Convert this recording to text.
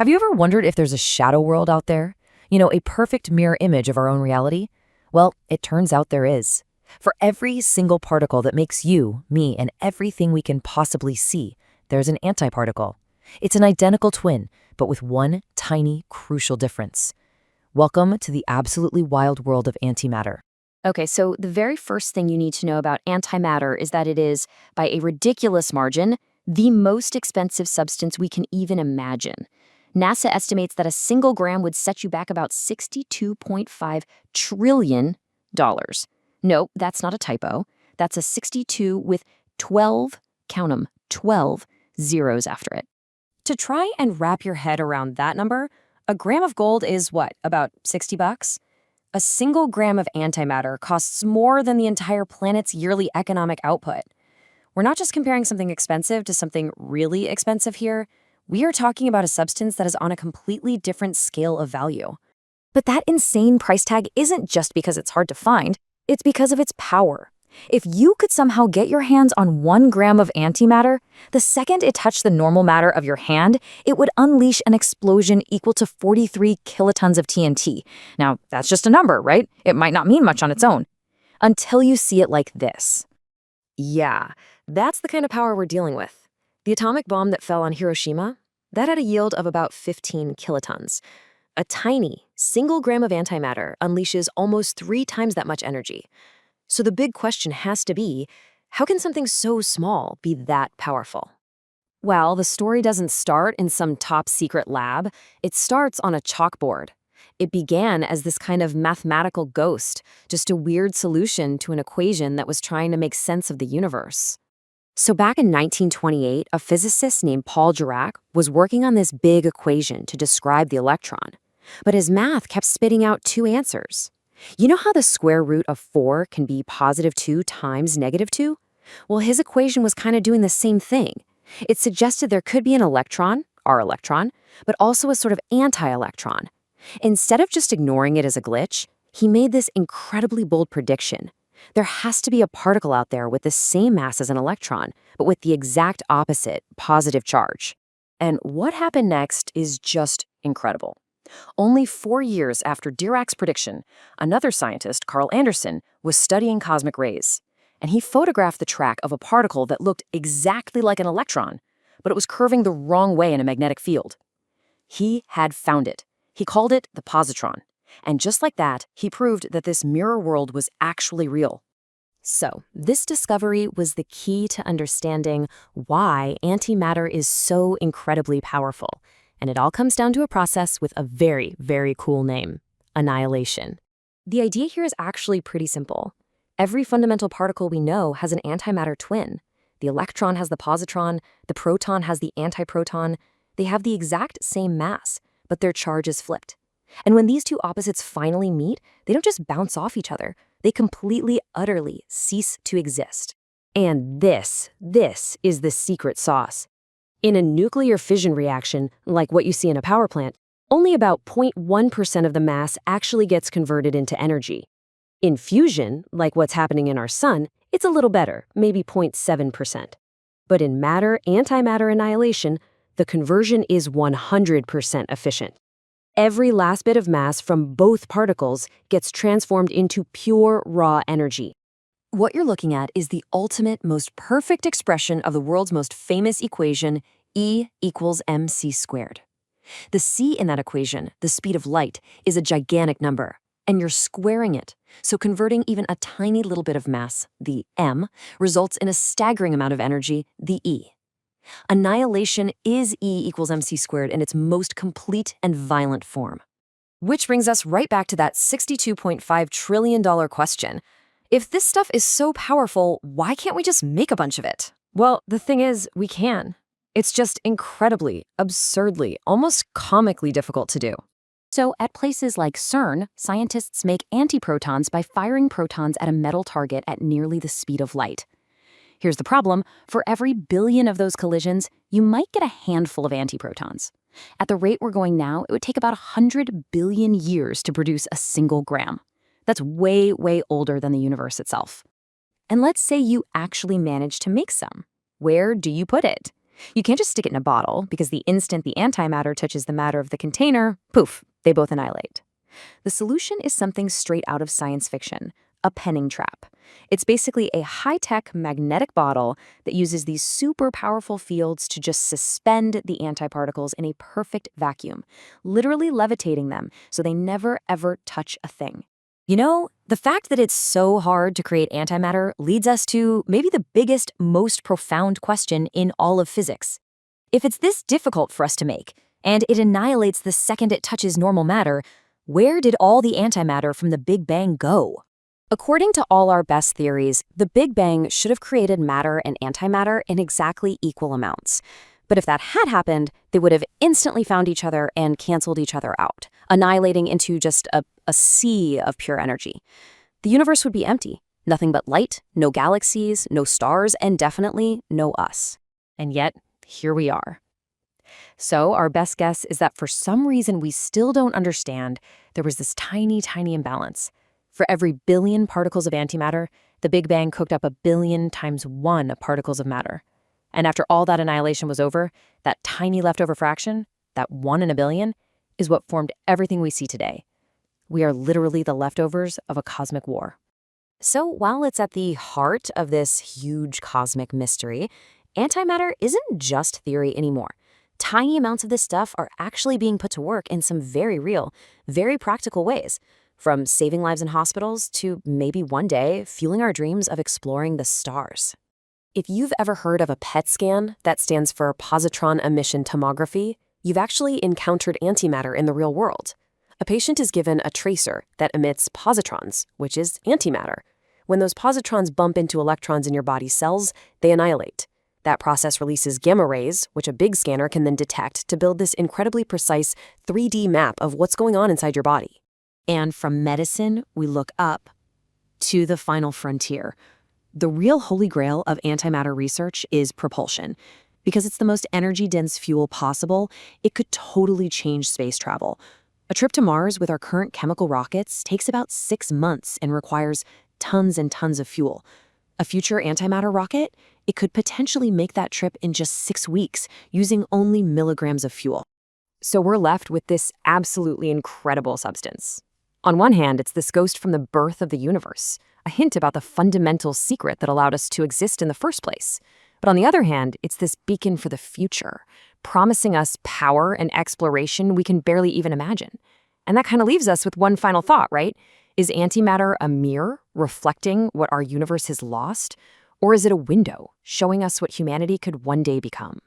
Have you ever wondered if there's a shadow world out there? A perfect mirror image of our own reality? Well, it turns out there is. For every single particle that makes you, me, and everything we can possibly see, there's an antiparticle. It's an identical twin, but with one tiny, crucial difference. Welcome to the absolutely wild world of antimatter. Okay, so the very first thing you need to know about antimatter is that it is, by a ridiculous margin, the most expensive substance we can even imagine. NASA estimates that a single gram would set you back about $62.5 trillion. No, that's not a typo. That's a 62 with 12, count 'em, 12 zeros after it. To try and wrap your head around that number, a gram of gold is what, about $60? A single gram of antimatter costs more than the entire planet's yearly economic output. We're not just comparing something expensive to something really expensive here. We are talking about a substance that is on a completely different scale of value. But that insane price tag isn't just because it's hard to find, it's because of its power. If you could somehow get your hands on 1 gram of antimatter, the second it touched the normal matter of your hand, it would unleash an explosion equal to 43 kilotons of TNT. Now, that's just a number, right? It might not mean much on its own. Until you see it like this. Yeah, that's the kind of power we're dealing with. The atomic bomb that fell on Hiroshima, that had a yield of about 15 kilotons. A tiny, single gram of antimatter unleashes almost 3 times that much energy. So the big question has to be, how can something so small be that powerful? Well, the story doesn't start in some top-secret lab. It starts on a chalkboard. It began as this kind of mathematical ghost, just a weird solution to an equation that was trying to make sense of the universe. So back in 1928, a physicist named Paul Dirac was working on this big equation to describe the electron. But his math kept spitting out 2 answers. You know how the square root of 4 can be positive 2 times negative 2? Well, his equation was kind of doing the same thing. It suggested there could be an electron, our electron, but also a sort of anti-electron. Instead of just ignoring it as a glitch, he made this incredibly bold prediction. There has to be a particle out there with the same mass as an electron, but with the exact opposite, positive charge. And what happened next is just incredible. Only 4 years after Dirac's prediction, another scientist, Carl Anderson, was studying cosmic rays. And he photographed the track of a particle that looked exactly like an electron, but it was curving the wrong way in a magnetic field. He had found it. He called it the positron. And just like that, he proved that this mirror world was actually real. So, this discovery was the key to understanding why antimatter is so incredibly powerful. And it all comes down to a process with a very, very cool name: annihilation. The idea here is actually pretty simple. Every fundamental particle we know has an antimatter twin. The electron has the positron, the proton has the antiproton. They have the exact same mass, but their charge is flipped. And when these 2 opposites finally meet, they don't just bounce off each other. They completely, utterly cease to exist. And this is the secret sauce. In a nuclear fission reaction, like what you see in a power plant, only about 0.1% of the mass actually gets converted into energy. In fusion, like what's happening in our sun, it's a little better, maybe 0.7%. But in antimatter annihilation, the conversion is 100% efficient. Every last bit of mass from both particles gets transformed into pure raw energy. What you're looking at is the ultimate, most perfect expression of the world's most famous equation, E equals mc squared. The c in that equation, the speed of light, is a gigantic number, and you're squaring it. So converting even a tiny little bit of mass, the m, results in a staggering amount of energy, the E. Annihilation is E equals mc squared in its most complete and violent form. Which brings us right back to that $62.5 trillion question. If this stuff is so powerful, why can't we just make a bunch of it? Well, the thing is, we can. It's just incredibly, absurdly, almost comically difficult to do. So at places like CERN, scientists make antiprotons by firing protons at a metal target at nearly the speed of light. Here's the problem: for every billion of those collisions, you might get a handful of antiprotons. At the rate we're going now, it would take about 100 billion years to produce a single gram. That's way, way older than the universe itself. And let's say you actually manage to make some. Where do you put it? You can't just stick it in a bottle, because the instant the antimatter touches the matter of the container, poof, they both annihilate. The solution is something straight out of science fiction, a penning trap. It's basically a high-tech magnetic bottle that uses these super powerful fields to just suspend the antiparticles in a perfect vacuum, literally levitating them so they never ever touch a thing. You know, the fact that it's so hard to create antimatter leads us to maybe the biggest, most profound question in all of physics. If it's this difficult for us to make, and it annihilates the second it touches normal matter, where did all the antimatter from the Big Bang go? According to all our best theories, the Big Bang should have created matter and antimatter in exactly equal amounts. But if that had happened, they would have instantly found each other and canceled each other out, annihilating into just a sea of pure energy. The universe would be empty. Nothing but light, no galaxies, no stars, and definitely no us. And yet, here we are. So our best guess is that for some reason we still don't understand, there was this tiny, tiny imbalance. For every billion particles of antimatter, the Big Bang cooked up 1 billion times 1 particles of matter. And after all that annihilation was over, that tiny leftover fraction, that 1 in a billion, is what formed everything we see today. We are literally the leftovers of a cosmic war. So while it's at the heart of this huge cosmic mystery, antimatter isn't just theory anymore. Tiny amounts of this stuff are actually being put to work in some very real, very practical ways, from saving lives in hospitals to maybe one day fueling our dreams of exploring the stars. If you've ever heard of a PET scan, that stands for positron emission tomography, you've actually encountered antimatter in the real world. A patient is given a tracer that emits positrons, which is antimatter. When those positrons bump into electrons in your body's cells, they annihilate. That process releases gamma rays, which a big scanner can then detect to build this incredibly precise 3D map of what's going on inside your body. And from medicine, we look up to the final frontier. The real holy grail of antimatter research is propulsion. Because it's the most energy-dense fuel possible, it could totally change space travel. A trip to Mars with our current chemical rockets takes about 6 months and requires tons and tons of fuel. A future antimatter rocket, it could potentially make that trip in just 6 weeks, using only milligrams of fuel. So we're left with this absolutely incredible substance. On one hand, it's this ghost from the birth of the universe, a hint about the fundamental secret that allowed us to exist in the first place. But on the other hand, it's this beacon for the future, promising us power and exploration we can barely even imagine. And that kind of leaves us with one final thought, right? Is antimatter a mirror reflecting what our universe has lost? Or is it a window showing us what humanity could one day become?